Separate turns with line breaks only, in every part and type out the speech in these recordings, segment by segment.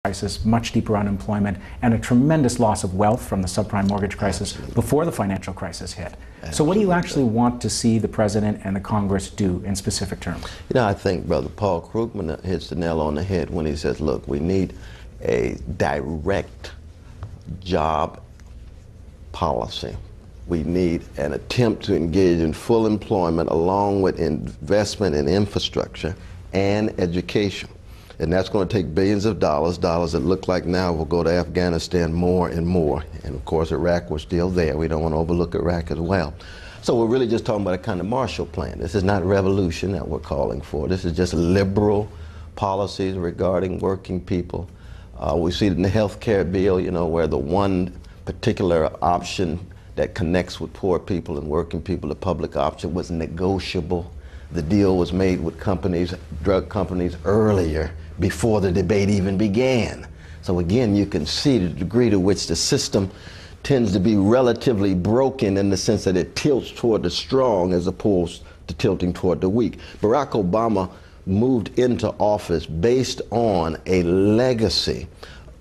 crisis, much deeper unemployment, and a tremendous loss of wealth from the subprime mortgage crisis before the financial crisis hit. So what do you actually want to see the President and the Congress do in specific terms?
You know, I think Brother Paul Krugman hits the nail on the head when he says, look, we need a direct job policy. We need an attempt to engage in full employment along with investment in infrastructure and education. And that's going to take billions of dollars that look like now will go to Afghanistan more and more. And of course, Iraq was still there. We don't want to overlook Iraq as well. So we're really just talking about a kind of Marshall Plan. This is not a revolution that we're calling for. This is just liberal policies regarding working people. We see it in the health care bill, you know, where the one particular option that connects with poor people and working people, the public option, was negotiable. The deal was made with companies, drug companies, earlier, before the debate even began. So again, you can see the degree to which the system tends to be relatively broken in the sense that it tilts toward the strong as opposed to tilting toward the weak. Barack Obama moved into office based on a legacy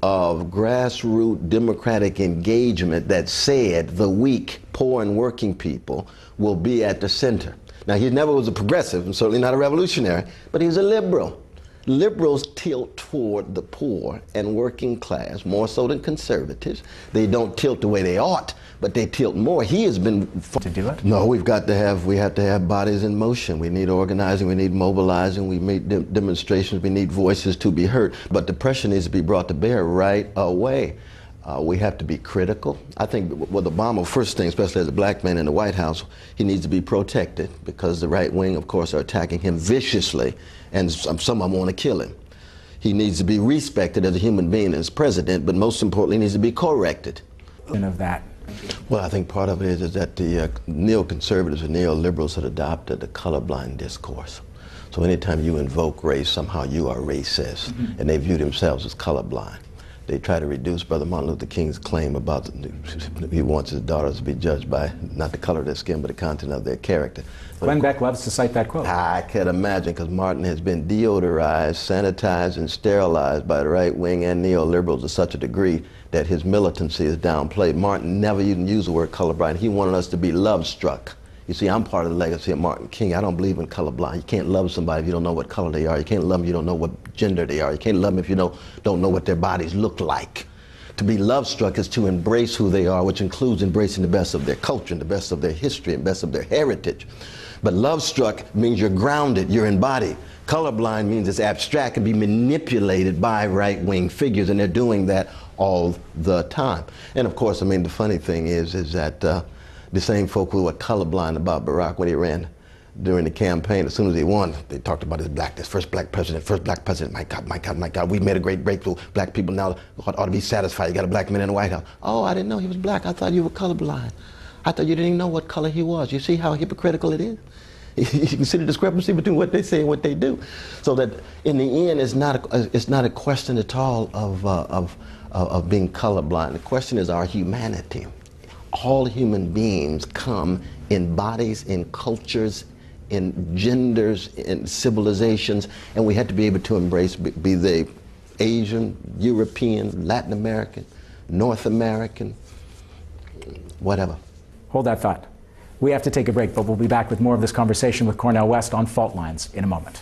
of grassroots democratic engagement that said the weak, poor, and working people will be at the center. Now, he never was a progressive, and certainly not a revolutionary, but he was a liberal. Liberals tilt toward the poor and working class more so than conservatives. They don't tilt the way they ought, but they tilt more. He has been
to do it.
No, we have to have bodies in motion. We need organizing, we need mobilizing, we need demonstrations, we need voices to be heard. But the pressure needs to be brought to bear right away. We have to be critical. I think with Obama, first thing, especially as a black man in the White House, he needs to be protected because the right wing, of course, are attacking him viciously, and some of them want to kill him. He needs to be respected as a human being as president, but most importantly, he needs to be corrected.
Of that.
Well, I think part of it is that the neoconservatives and neoliberals had adopted a colorblind discourse. So anytime you invoke race, somehow you are racist, and they view themselves as colorblind. They try to reduce Brother Martin Luther King's claim about he wants his daughters to be judged by not the color of their skin, but the content of their character.
Glenn Beck loves to cite that quote.
I can imagine, because Martin has been deodorized, sanitized, and sterilized by the right wing and neoliberals to such a degree that his militancy is downplayed. Martin never even used the word colorblind. He wanted us to be love-struck. You see, I'm part of the legacy of Martin King. I don't believe in colorblind. You can't love somebody if you don't know what color they are. You can't love them if you don't know what gender they are. You can't love them if you don't know what their bodies look like. To be love-struck is to embrace who they are, which includes embracing the best of their culture and the best of their history and best of their heritage. But love-struck means you're grounded, you're embodied. Colorblind means it's abstract and be manipulated by right-wing figures, and they're doing that all the time. And of course, I mean, the funny thing is that the same folk who were colorblind about Barack when he ran during the campaign, as soon as he won, they talked about his blackness. First black president, my God, my God, my God. We made a great breakthrough. Black people now ought to be satisfied. You got a black man in the White House. Oh, I didn't know he was black. I thought you were colorblind. I thought you didn't even know what color he was. You see how hypocritical it is? You can see the discrepancy between what they say and what they do. So that in the end, it's not a question at all of being colorblind. The question is our humanity. All human beings come in bodies, in cultures, in genders, in civilizations, and we have to be able to embrace, be they Asian, European, Latin American, North American, whatever.
Hold that thought. We have to take a break, but we'll be back with more of this conversation with Cornell West on Fault Lines in a moment.